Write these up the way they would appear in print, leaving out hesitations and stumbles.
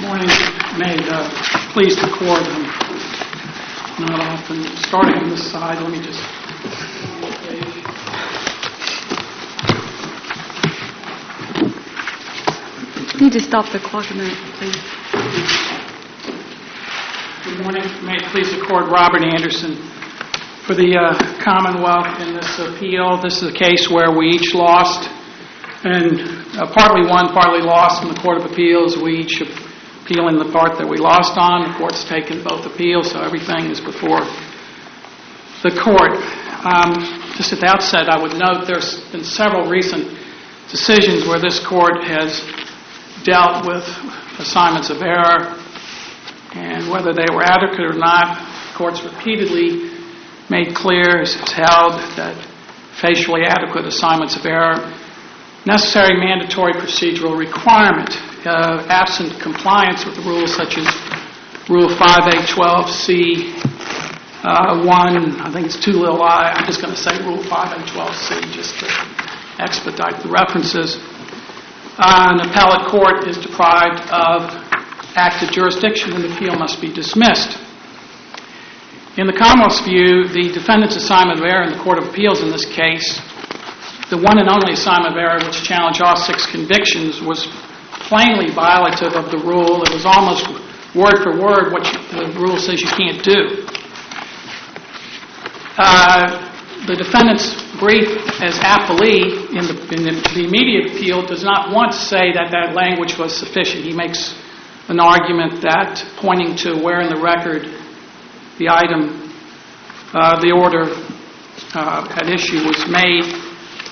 Morning. May it please the court. I'm not often starting on this side. Let me just. You need to stop the clock a minute, please. Good morning. May it please the court. Robert Anderson for the Commonwealth in this appeal. This is a case where we each lost, and partly won, partly lost in the Court of Appeals. We each appealing the part that we lost on. The court's taken both appeals, so everything is before the court. Just at the outset, I would note there's been several recent decisions where this court has dealt with assignments of error, and whether they were adequate or not, the court's repeatedly made clear, has held that facially adequate assignments of error, necessary mandatory procedural requirement, absent compliance with the rules such as Rule 5A12C 1, I think it's 2 little I, I'm just going to say Rule 5A12C just to expedite the references. An appellate court is deprived of active jurisdiction and the appeal must be dismissed. In the Commonwealth's view, the defendant's assignment of error in the Court of Appeals in this case, the one and only assignment of error which challenged all 6 convictions, was plainly violative of the rule. It was almost word for word what the rule says you can't do. The defendant's brief as appellee in the immediate appeal does not once say that that language was sufficient. He makes an argument that pointing to where in the record the item, the order at issue was made,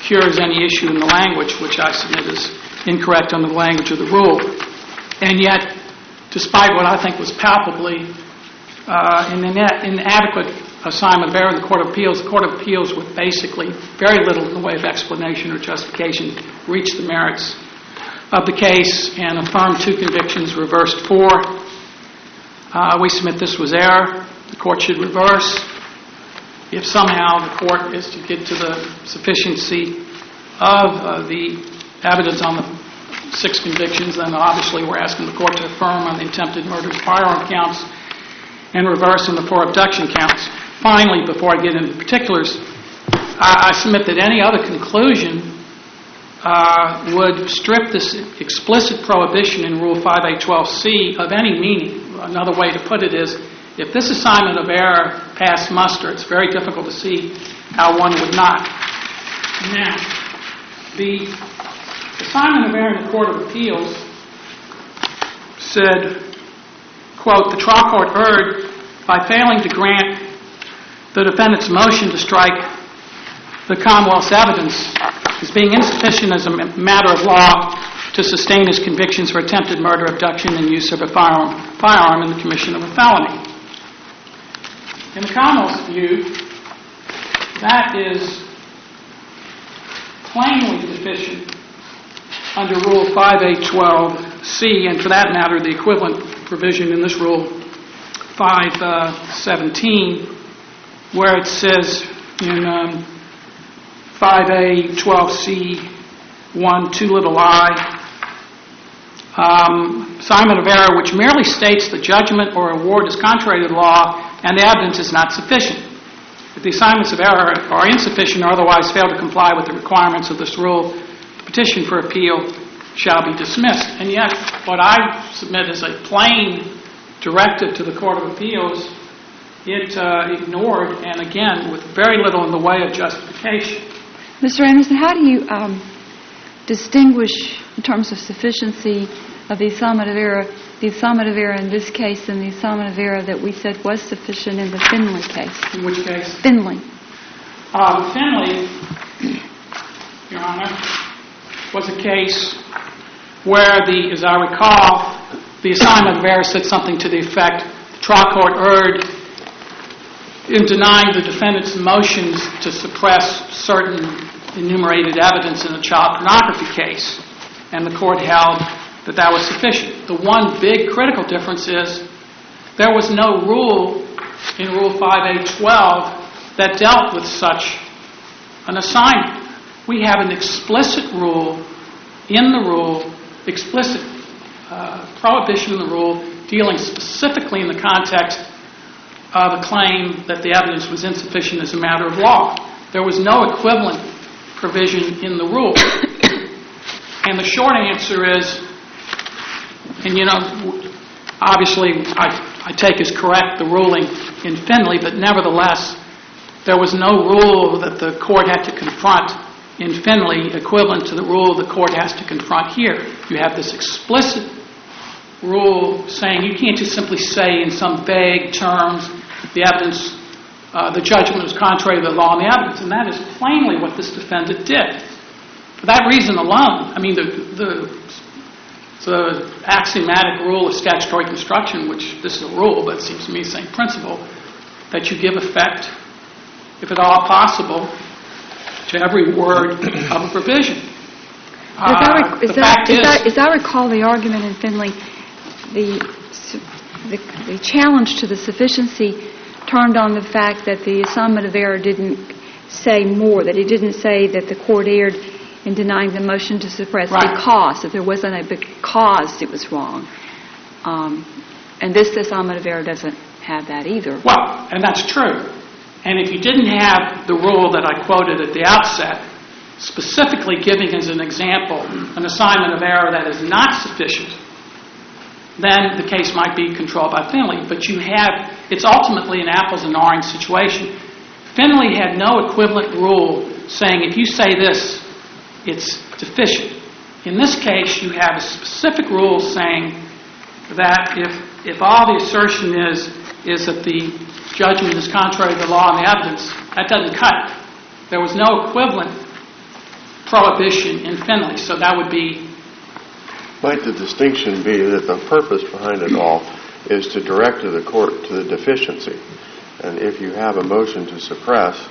cures any issue in the language, which I submit is incorrect under the language of the rule. And yet, despite what I think was palpably an inadequate assignment of error in the Court of Appeals with basically very little in the way of explanation or justification, reached the merits of the case and affirmed 2 convictions, reversed 4. We submit this was error. The court should reverse. If somehow the court is to get to the sufficiency of the evidence on the 6 convictions, then obviously we're asking the court to affirm on the attempted murder firearm counts and reverse on the 4 abduction counts. Finally, before I get into particulars, I submit that any other conclusion would strip this explicit prohibition in Rule 5A12C of any meaning. Another way to put it is, if this assignment of error passed muster, it's very difficult to see how one would not. Now, the assignment of error in the Court of Appeals said, quote, the trial court erred by failing to grant the defendant's motion to strike the Commonwealth's evidence as being insufficient as a matter of law to sustain his convictions for attempted murder, abduction, and use of a firearm in the commission of a felony. In the Commonwealth's view, that is plainly deficient under Rule 5A12C, and for that matter, the equivalent provision in this Rule 517, where it says in 5A12C 1, 2 little I, assignment of error which merely states the judgment or award is contrary to the law and the evidence is not sufficient. If the assignments of error are insufficient or otherwise fail to comply with the requirements of this rule, the petition for appeal shall be dismissed. And yet, what I submit is a plain directive to the Court of Appeals. It ignored, and again, with very little in the way of justification. Mr. Anderson, how do you distinguish, in terms of sufficiency of the assignment of error in this case and the assignment of error that we said was sufficient in the Finley case? In which case? Finley. Finley, Your Honor, was a case where as I recall, the assignment of error said something to the effect, the trial court erred in denying the defendant's motions to suppress certain enumerated evidence in a child pornography case, and the court held that that was sufficient. The one big critical difference is there was no rule in Rule 5A12 that dealt with such an assignment. We have an explicit rule in the rule, explicit prohibition in the rule dealing specifically in the context of a claim that the evidence was insufficient as a matter of law. There was no equivalent provision in the rule. And the short answer is, and obviously I take as correct the ruling in Finley, but nevertheless, there was no rule that the court had to confront in Finley equivalent to the rule the court has to confront here. You have this explicit rule saying you can't just simply say in some vague terms the evidence, the judgment was contrary to the law and the evidence, and that is plainly what this defendant did. For that reason alone, I mean, the axiomatic rule of statutory construction, which this is a rule, but it seems to me the same principle, that you give effect, if at all possible, to every word of a provision. As I recall the argument in Finley, the challenge to the sufficiency turned on the fact that the assignment of error didn't say more, that it didn't say that the court erred in denying the motion to suppress because, that there wasn't a because it was wrong. And this assignment of error doesn't have that either. Well, and that's true. And if you didn't have the rule that I quoted at the outset, specifically giving as an example an assignment of error that is not sufficient, then the case might be controlled by Finley. But you have, it's ultimately an apples and orange situation. Finley had no equivalent rule saying if you say this, it's deficient. In this case, you have a specific rule saying that if all the assertion is that the judgment is contrary to the law and the evidence, that doesn't cut it. There was no equivalent prohibition in Finley, so that would be... Might the distinction be that the purpose behind it all is to direct to the court to the deficiency? And if you have a motion to suppress,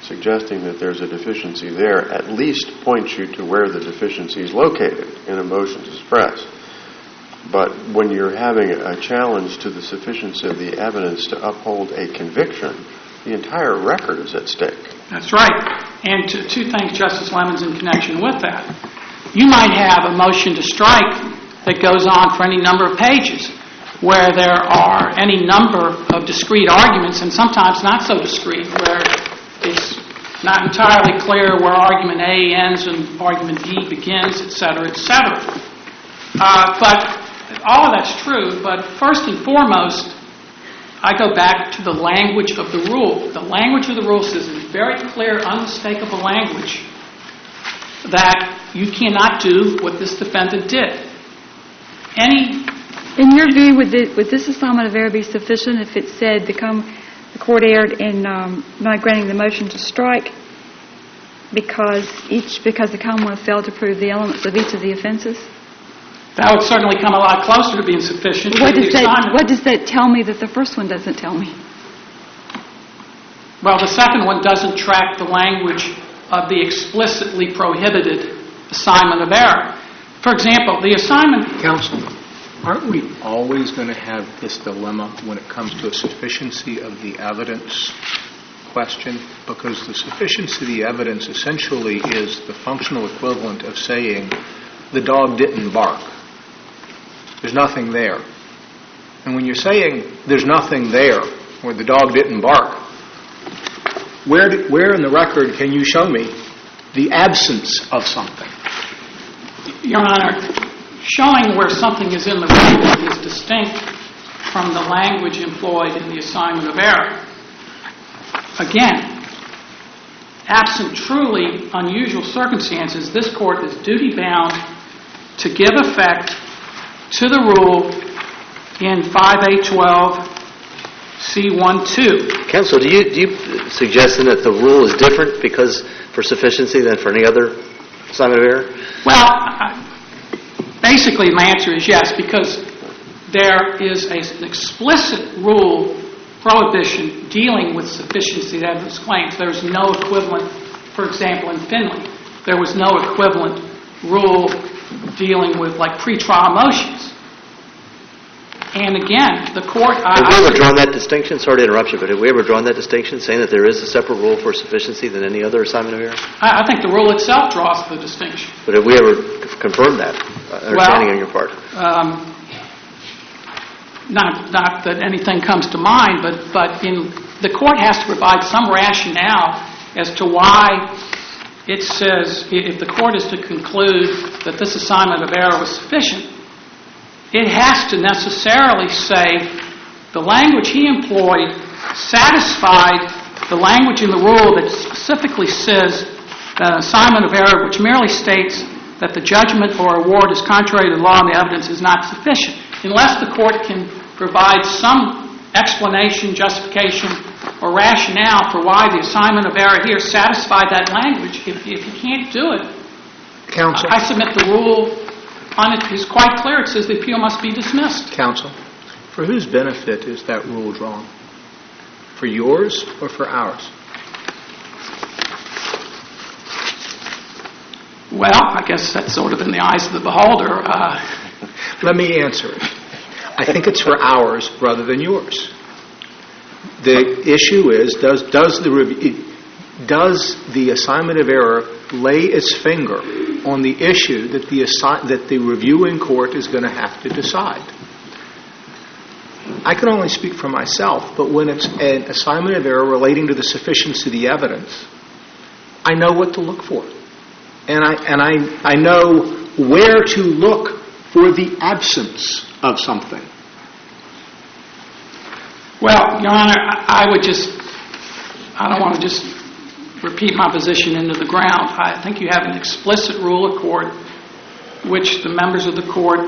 suggesting that there's a deficiency there at least points you to where the deficiency is located in a motion to suppress. But when you're having a challenge to the sufficiency of the evidence to uphold a conviction, the entire record is at stake. That's right. And two things, Justice Lemon's in connection with that. You might have a motion to strike that goes on for any number of pages where there are any number of discrete arguments, and sometimes not so discrete, where it's not entirely clear where argument A ends and argument B begins, et cetera, et cetera. But all of that's true, but first and foremost, I go back to the language of the rule. The language of the rule says in very clear, unmistakable language that you cannot do what this defendant did. In your view, would this assignment of error be sufficient if it said the court erred in not granting the motion to strike because the Commonwealth failed to prove the elements of each of the offenses? That would certainly come a lot closer to being sufficient. What does that tell me that the first one doesn't tell me? Well, the second one doesn't track the language of the explicitly prohibited assignment of error. For example, the assignment... Counsel, aren't we always going to have this dilemma when it comes to a sufficiency of the evidence question? Because the sufficiency of the evidence essentially is the functional equivalent of saying the dog didn't bark. There's nothing there. And when you're saying there's nothing there, or the dog didn't bark, where in the record can you show me the absence of something? Your Honor, showing where something is in the record is distinct from the language employed in the assignment of error. Again, absent truly unusual circumstances, this Court is duty-bound to give effect to the rule in 5A12 C12. Counsel, do you suggest then that the rule is different because for sufficiency than for any other assignment of error? Well, basically my answer is yes, because there is an explicit rule prohibition dealing with sufficiency of evidence claims. There's no equivalent, for example, in Finley, there was no equivalent rule dealing with like pretrial motions. And again, the Court... Have we ever drawn that distinction? Sorry to interrupt you, but have we ever drawn that distinction, saying that there is a separate rule for sufficiency than any other assignment of error? I think the rule itself draws the distinction. But have we ever confirmed that? understanding on your part. Not that anything comes to mind, but the court has to provide some rationale as to why it says, if the court is to conclude that this assignment of error was sufficient, it has to necessarily say the language he employed satisfied the language in the rule that specifically says that an assignment of error which merely states that the judgment or award is contrary to the law and the evidence is not sufficient. Unless the court can provide some explanation, justification, or rationale for why the assignment of error here satisfied that language, if you can't do it, Counsel. I submit the rule on it is quite clear. It says the appeal must be dismissed. Counsel, for whose benefit is that rule drawn? For yours or for ours? Well, I guess that's sort of in the eyes of the beholder. Let me answer it. I think it's for ours rather than yours. The issue is, does the assignment of error lay its finger on the issue that the reviewing court is going to have to decide? I can only speak for myself, but when it's an assignment of error relating to the sufficiency of the evidence, I know what to look for. And I know where to look for the absence of something. Well, Your Honor, I don't want to just repeat my position into the ground. I think you have an explicit rule of court which the members of the court,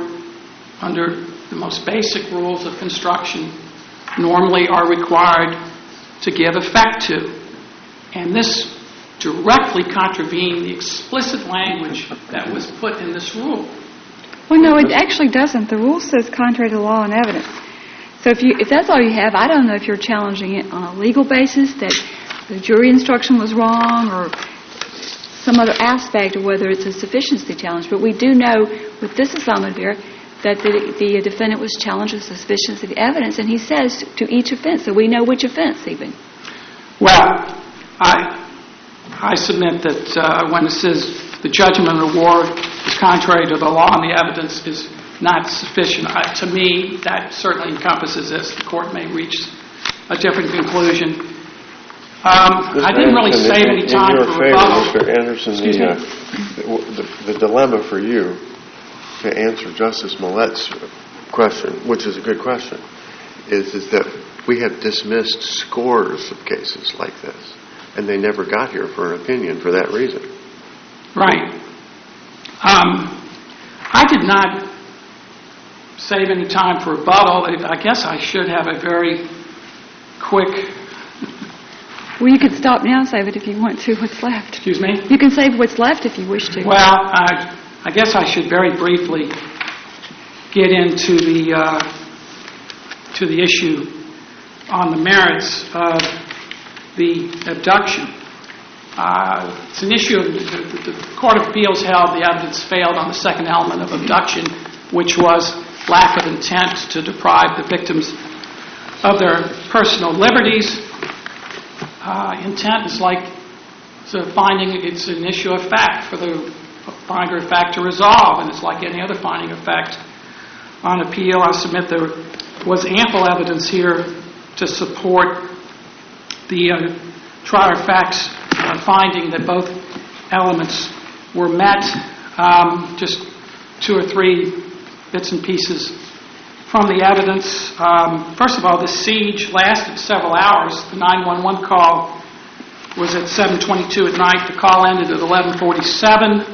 under the most basic rules of construction, normally are required to give effect to. And this directly contravened the explicit language that was put in this rule. Well, no, it actually doesn't. The rule says contrary to law and evidence. So if that's all you have, I don't know if you're challenging it on a legal basis, that the jury instruction was wrong, or some other aspect, or whether it's a sufficiency challenge. But we do know with this assignment here that the defendant was challenged with sufficiency of the evidence, and he says to each offense, so we know which offense even. Well, I submit that when it says the judgment and award is contrary to the law and the evidence is not sufficient, to me, that certainly encompasses this. The court may reach a different conclusion. I didn't really save any time for rebuttal. Mr. Anderson, the dilemma for you to answer Justice Millett's question, which is a good question, is that we have dismissed scores of cases like this, and they never got here for an opinion for that reason. Right. I did not save any time for rebuttal. I guess I should have a very quick... Well, you could stop now and save it if you want to. What's left? Excuse me? You can save what's left if you wish to. Well, I guess I should very briefly get into the issue on the merits of the abduction. It's an issue the Court of Appeals held the evidence failed on the second element of abduction, which was lack of intent to deprive the victims of their personal liberties. Intent is like it's an issue of fact for the finder of fact to resolve, and it's like any other finding of fact on appeal. I submit there was ample evidence here to support the trier of facts finding that both elements were met. Just two or three bits and pieces from the evidence. First of all, the siege lasted several hours. The 911 call was at 7:22 at night. The call ended at 11:47.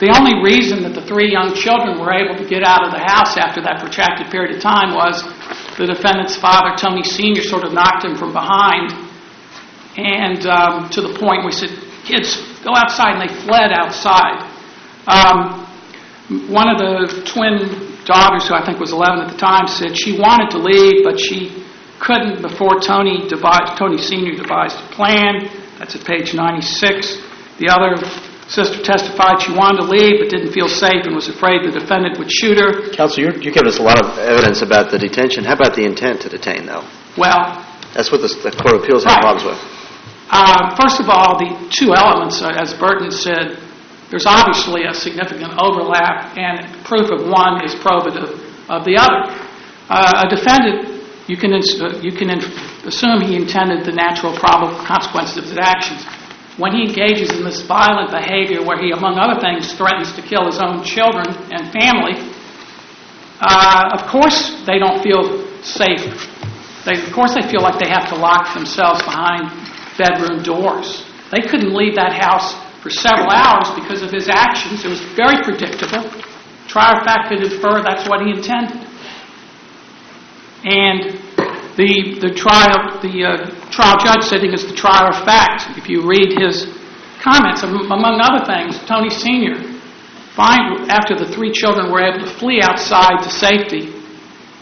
The only reason that the three young children were able to get out of the house after that protracted period of time was the defendant's father, Tony Sr., sort of knocked him from behind, and to the point where he said, "Kids, go outside," and they fled outside. One of the twin daughters, who I think was 11 at the time, said she wanted to leave, but she couldn't before Tony Sr. devised a plan. That's at page 96. The other sister testified she wanted to leave but didn't feel safe and was afraid the defendant would shoot her. Counsel, you give us a lot of evidence about the detention. How about the intent to detain, though? Well, that's what the Court of Appeals had problems with. First of all, the two elements, as Burton said, there's obviously a significant overlap, and proof of one is probative of the other. A defendant, you can assume he intended the natural probable consequences of his actions. When he engages in this violent behavior where he, among other things, threatens to kill his own children and family, of course they don't feel safe. Of course they feel like they have to lock themselves behind bedroom doors. They couldn't leave that house for several hours because of his actions. It was very predictable. Trier of fact could infer that's what he intended. And the trial judge sitting as the trier of fact, if you read his comments, among other things, Tony Sr., after the three children were able to flee outside to safety,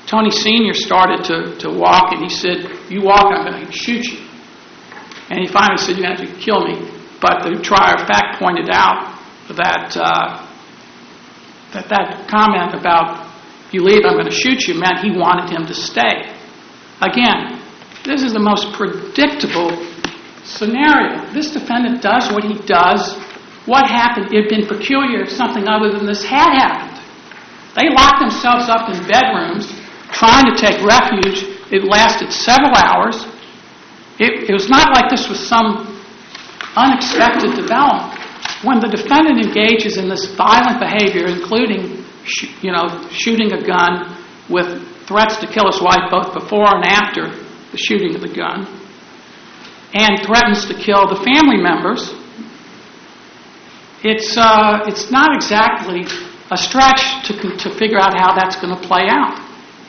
Tony Sr. started to walk, and he said, "You walk, I'm going to shoot you." And he finally said, "You're going to have to kill me." But the trier of fact pointed out that that comment about, "You leave, I'm going to shoot you," meant he wanted him to stay. Again, this is the most predictable scenario. This defendant does what he does. What happened? It had been peculiar if something other than this had happened. They locked themselves up in bedrooms trying to take refuge. It lasted several hours. It was not like this was some unexpected development. When the defendant engages in this violent behavior, including shooting a gun with threats to kill his wife both before and after the shooting of the gun, and threatens to kill the family members, it's not exactly a stretch to figure out how that's going to play out.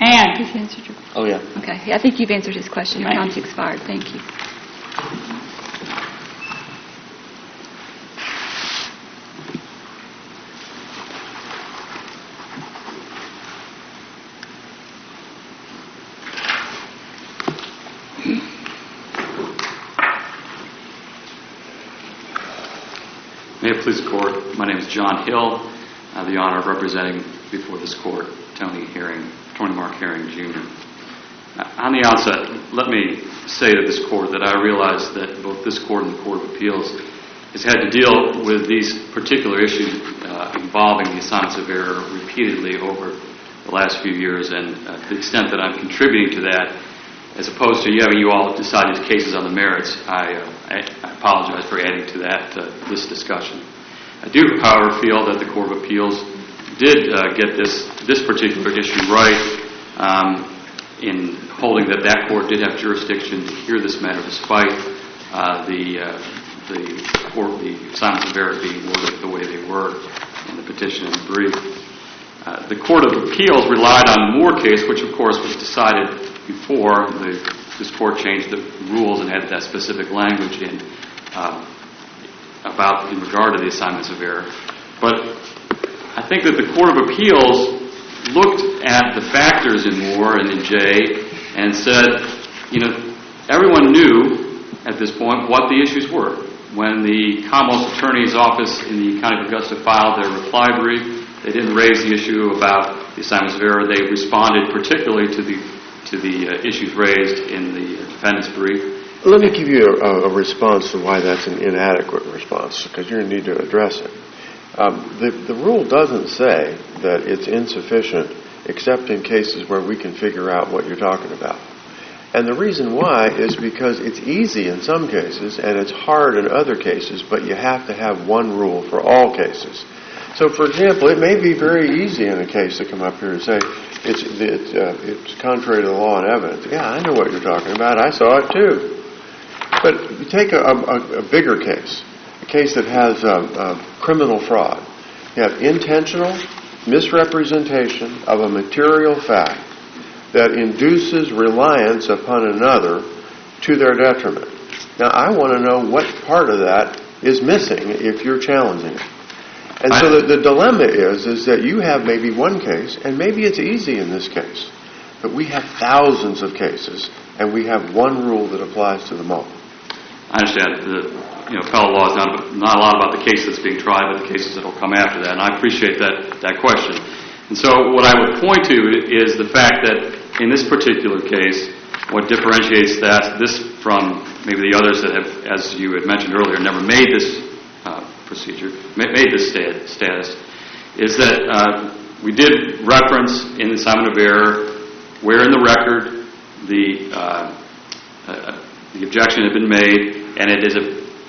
And You've answered your Oh, yeah. Okay, I think you've answered his question. Your Thank time's you. expired. Thank you. May it please the Court, my name is John Hill. I have the honor of representing before this Court Tony Mark Herring, Jr. On the outset, let me say to this Court that I realize that both this Court and the Court of Appeals has had to deal with these particular issues involving the assignments of error repeatedly over the last few years, and to the extent that I'm contributing to that, as opposed to having you all decide these cases on the merits, I apologize for adding to that this discussion. I do, however, feel that the Court of Appeals did get this particular issue right in holding that court did have jurisdiction to hear this matter despite the assignments of error being worded the way they were in the petition and the brief. The Court of Appeals relied on the Moore case, which of course was decided before this Court changed the rules and had that specific language in regard to the assignments of error. But I think that the Court of Appeals looked at the factors in Moore and in Jay and said, everyone knew at this point what the issues were. When the Commonwealth Attorney's Office in the County of Augusta filed their reply brief, they didn't raise the issue about the assignments of error. They responded particularly to the issues raised in the defendant's brief. Let me give you a response to why that's an inadequate response, because you're going to need to address it. The rule doesn't say that it's insufficient except in cases where we can figure out what you're talking about. And the reason why is because it's easy in some cases and it's hard in other cases, but you have to have one rule for all cases. So, for example, it may be very easy in a case to come up here and say, it's contrary to the law and evidence. Yeah, I know what you're talking about. I saw it too. But you take a bigger case, a case that has criminal fraud. You have intentional misrepresentation of a material fact that induces reliance upon another to their detriment. Now, I want to know what part of that is missing if you're challenging it. And so the dilemma is that you have maybe one case, and maybe it's easy in this case, but we have thousands of cases, and we have one rule that applies to them all. I understand appellate law is not a lot about the case that's being tried, but the cases that will come after that, and I appreciate that question. And so what I would point to is the fact that in this particular case, what differentiates this from maybe the others that have, as you had mentioned earlier, never made this procedure, made this status, is that we did reference in the assignment of error where in the record the objection had been made, and it is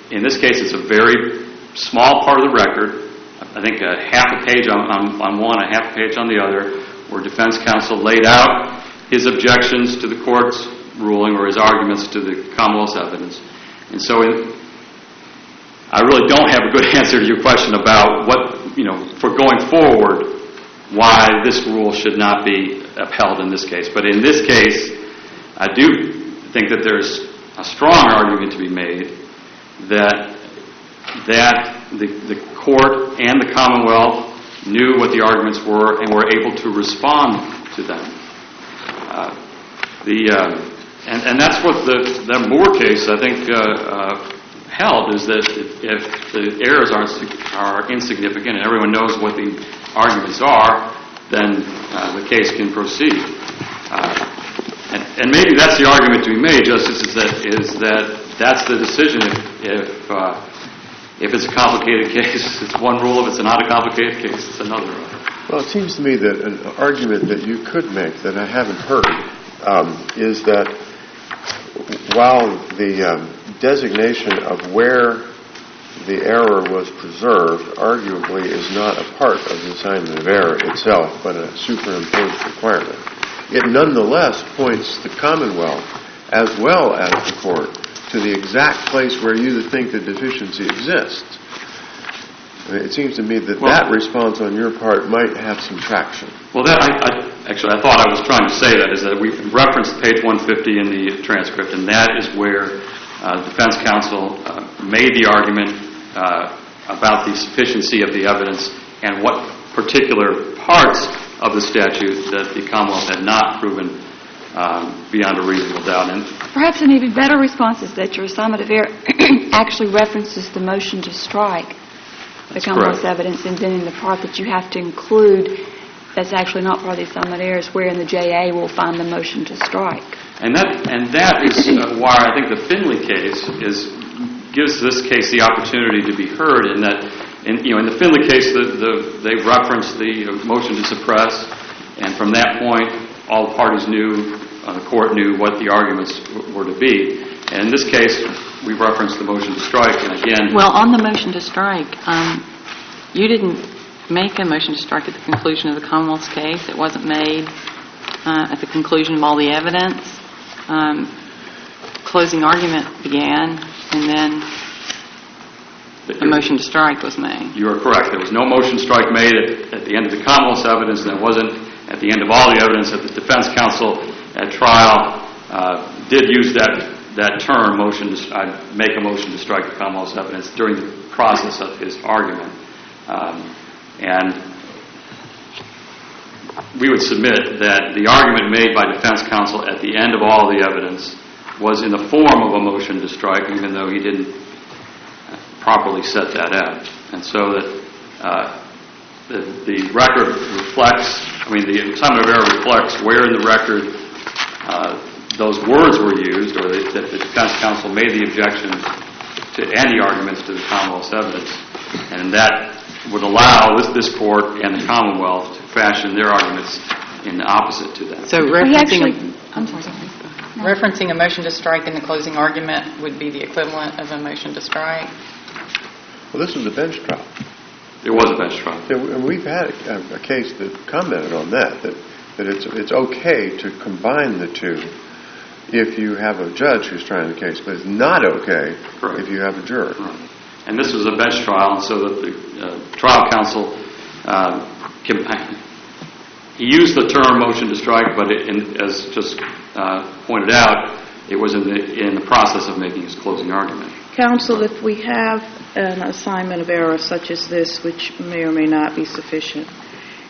in this case it's a very small part of the record. I think a half a page on one, a half a page on the other, where defense counsel laid out his objections to the court's ruling or his arguments to the Commonwealth's evidence. And so I really don't have a good answer to your question about what, for going forward, why this rule should not be upheld in this case. But in this case, I do think that there's a strong argument to be made that the court and the Commonwealth knew what the arguments were and were able to respond to them. And that's what the Moore case, I think, held, is that if the errors are insignificant and everyone knows what the arguments are, then the case can proceed. And maybe that's the argument to be made, Justice, is that that's the decision. If it's a complicated case, it's one rule. If it's not a complicated case, it's another rule. Well, it seems to me that an argument that you could make that I haven't heard is that while the designation of where the error was preserved arguably is not a part of the assignment of error itself, but a superimposed requirement, it nonetheless points the Commonwealth as well as the court to the exact place where you think the deficiency exists. I mean, it seems to me that that response on your part might have some traction. Well, I thought I was trying to say that, is that we referenced page 150 in the transcript, and that is where defense counsel made the argument about the sufficiency of the evidence and what particular parts of the statute that the Commonwealth had not proven beyond a reasonable doubt. And perhaps an even better response is that your assignment of error actually references the motion to strike the Commonwealth's evidence, and then in the part that you have to include that's actually not part of the assignment of error is where in the JA we'll find the motion to strike. And that is why I think the Finley case gives this case the opportunity to be heard. In that, in the Finley case, they referenced the motion to suppress, and from that point, all parties knew, the court knew what the arguments were to be. And in this case, we referenced the motion to strike, and again... Well, on the motion to strike, you didn't make a motion to strike at the conclusion of the Commonwealth's case. It wasn't made at the conclusion of all the evidence. Closing argument began, and then the motion to strike was made. You are correct. There was no motion to strike made at the end of the Commonwealth's evidence, and there wasn't at the end of all the evidence that the defense counsel at trial did use that term, make a motion to strike the Commonwealth's evidence during the process of his argument. And we would submit that the argument made by defense counsel at the end of all the evidence was in the form of a motion to strike, even though he didn't properly set that out. And so that the record reflects, the assignment of error reflects where in the record those words were used, or that the defense counsel made the objection to any arguments to the Commonwealth's evidence. And that would allow this court and the Commonwealth to fashion their arguments in the opposite to that. So referencing a motion to strike in the closing argument would be the equivalent of a motion to strike? Well, this was a bench trial. It was a bench trial. And we've had a case that commented on that it's okay to combine the two if you have a judge who's trying the case, but it's not okay if you have a juror. Right. And this was a bench trial, and so that the trial counsel, he used the term motion to strike, but as just pointed out, it was in the process of making his closing argument. Counsel, if we have an assignment of error such as this, which may or may not be sufficient,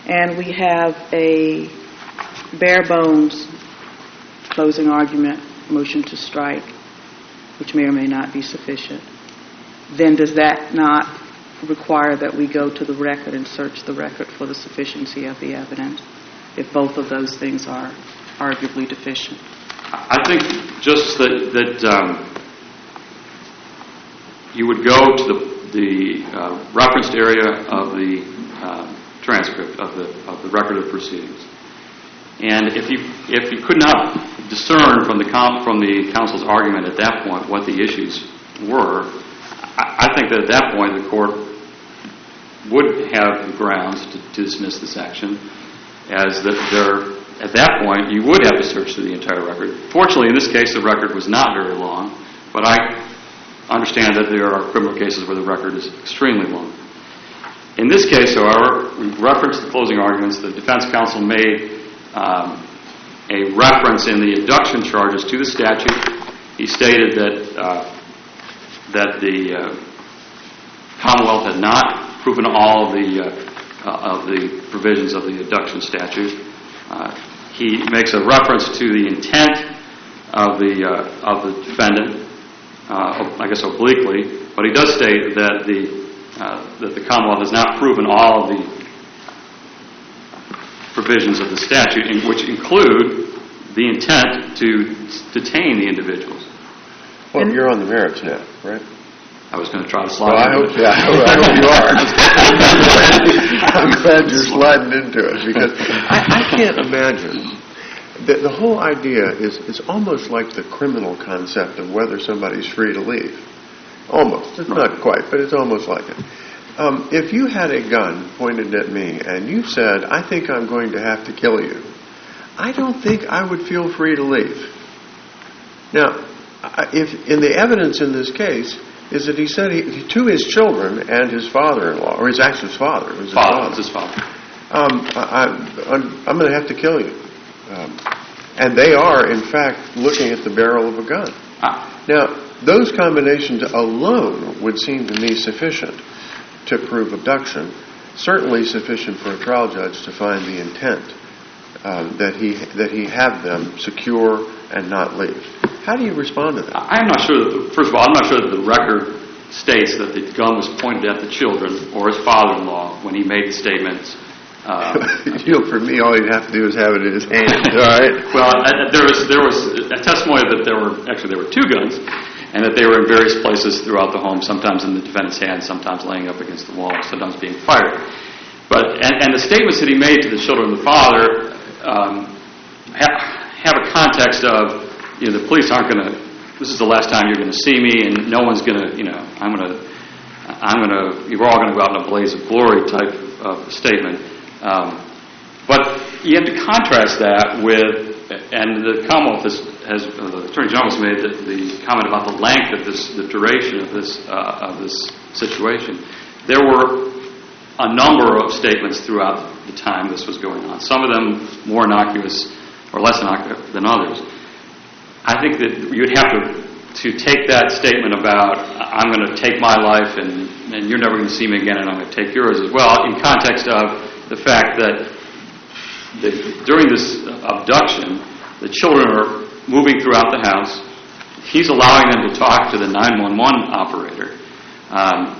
and we have a bare bones closing argument, motion to strike, which may or may not be sufficient, then does that not require that we go to the record and search the record for the sufficiency of the evidence if both of those things are arguably deficient? I think just that you would go to the referenced area of the transcript of the record of proceedings. And if you could not discern from the counsel's argument at that point what the issues were, I think that at that point the court would have grounds to dismiss this action, as that at that point you would have to search through the entire record. Fortunately, in this case, the record was not very long, but I understand that there are criminal cases where the record is extremely long. In this case, however, we referenced the closing arguments. The defense counsel made a reference in the abduction charges to the statute. He stated that the Commonwealth had not proven all of the provisions of the abduction statute. He makes a reference to the intent of the defendant, I guess obliquely, but he does state that the Commonwealth has not proven all of the provisions of the statute, which include the intent to detain the individuals. Well, you're on the merits now, right? I was going to try to slide I hope you are. I'm glad you're sliding into it, because I can't imagine. The whole idea is almost like the criminal concept of whether somebody's free to leave. Almost. It's not quite, but it's almost like it. If you had a gun pointed at me and you said, I think I'm going to have to kill you, I don't think I would feel free to leave. Now, if in the evidence in this case is that he said to his children and his father-in-law, or his actual father, it was his father. I'm going to have to kill you. And they are, in fact, looking at the barrel of a gun. Now, those combinations alone would seem to me sufficient to prove abduction, certainly sufficient for a trial judge to find the intent that he have them secure and not leave. How do you respond to that? I'm not sure first of all, I'm not sure that the record states that the gun was pointed at the children or his father-in-law when he made the statements. For me, all he'd have to do is have it in his hand. All right. Well, there was a testimony that there were two guns, and that they were in various places throughout the home, sometimes in the defendant's hand, sometimes laying up against the wall, sometimes being fired. But and the statements that he made to the children and the father have a context of, the police aren't going to. This is the last time you're going to see me, and no one's going to. You're all going to go out in a blaze of glory type of statement. But you have to contrast that with, and the Commonwealth has the Attorney General has made the comment about the length of the duration of this situation. There were a number of statements throughout the time this was going on. Some of them more innocuous or less innocuous than others. I think that you'd have to take that statement about I'm going to take my life and you're never going to see me again and I'm going to take yours as well, in context of the fact that during this abduction, the children are moving throughout the house. He's allowing them to talk to the 911 operator.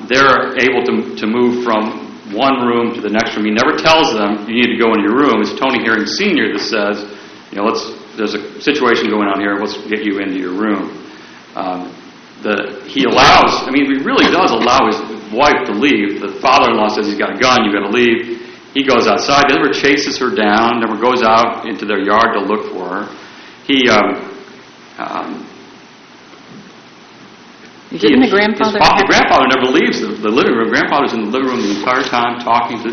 They're able to move from one room to the next room. He never tells them, you need to go into your room. It's Tony Herring Sr. that says, there's a situation going on here, let's get you into your room. He really does allow his wife to leave. The father-in-law says he's got a gun, you've got to leave. He goes outside, never chases her down, never goes out into their yard to look for her. Didn't the grandfather... The grandfather never leaves the living room. The grandfather's in the living room the entire time talking to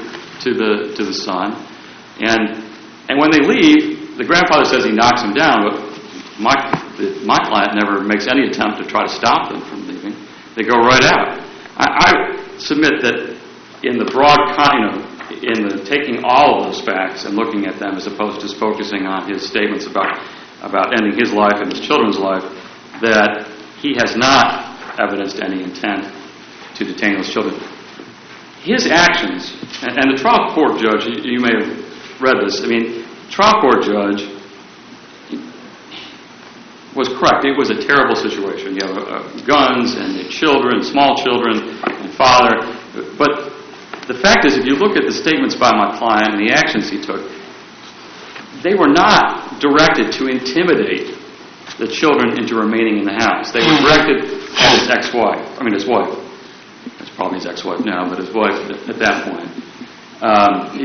the son. And when they leave, the grandfather says he knocks him down, but my client never makes any attempt to try to stop them from leaving. They go right out. I submit that in the broad, taking all of those facts and looking at them as opposed to just focusing on his statements about ending his life and his children's life, that he has not evidenced any intent to detain those children. His actions, and the trial court judge, you may have read this, trial court judge was correct. It was a terrible situation. You have guns and the children, small children, and father. But the fact is, if you look at the statements by my client and the actions he took, they were not directed to intimidate the children into remaining in the house. They were directed at his wife. That's probably his ex-wife now, but his wife at that point.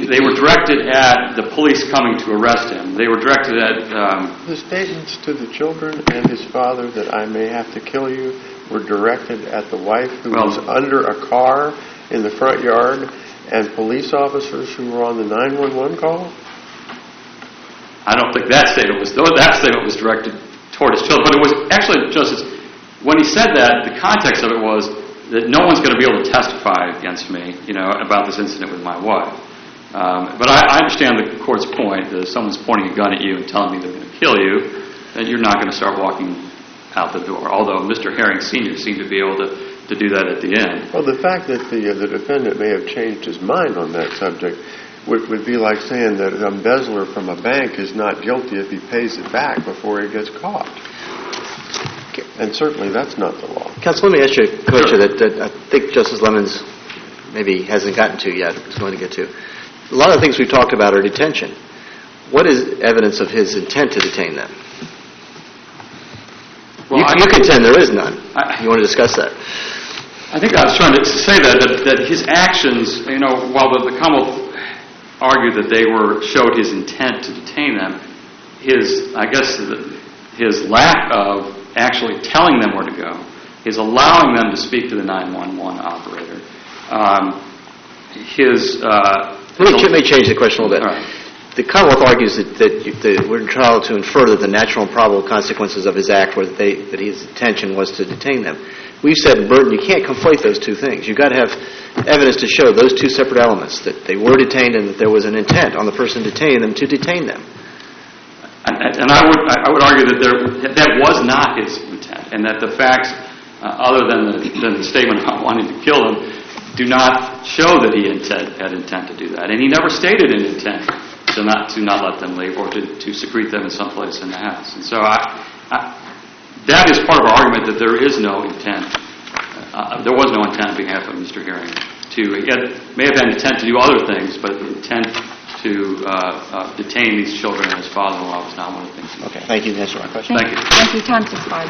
They were directed at the police coming to arrest him. They were directed at... The statements to the children and his father that I may have to kill you were directed at the wife who was under a car in the front yard and police officers who were on the 911 call? I don't think that statement was directed toward his children. But it was actually, Justice, when he said that, the context of it was that no one's going to be able to testify against me, about this incident with my wife. But I understand the court's point that if someone's pointing a gun at you and telling me they're going to kill you, then you're not going to start walking out the door. Although Mr. Herring Sr. seemed to be able to do that at the end. Well, the fact that the defendant may have changed his mind on that subject would be like saying that an embezzler from a bank is not guilty if he pays it back before he gets caught. And certainly that's not the law. Counsel, let me ask you a question that I think Justice Lemons maybe hasn't gotten to yet, is going to get to. A lot of the things we've talked about are detention. What is evidence of his intent to detain them? Well, you contend there is none. You want to discuss that? I think I was trying to say that his actions, while the Commonwealth argued that they showed his intent to detain them, his lack of actually telling them where to go, his allowing them to speak to the 911 operator, Let me change the question a little bit. All right. The Commonwealth argues that we're entitled to infer that the natural and probable consequences of his act were that his intention was to detain them. We've said in Burton you can't conflate those two things. You've got to have evidence to show those two separate elements, that they were detained and that there was an intent on the person detaining them to detain them. And I would argue that that was not his intent, and that the facts, other than the statement about wanting to kill him, do not show that he had intent to do that. And he never stated an intent to not let them leave or to secrete them in some place in the house. And so that is part of our argument that there is no intent. There was no intent on behalf of Mr. Herring. May have been intent to do other things, but the intent to detain these children and his father-in-law was not one of the things. Okay, thank you. That's my question. Thank you. Thank you. Time's expired.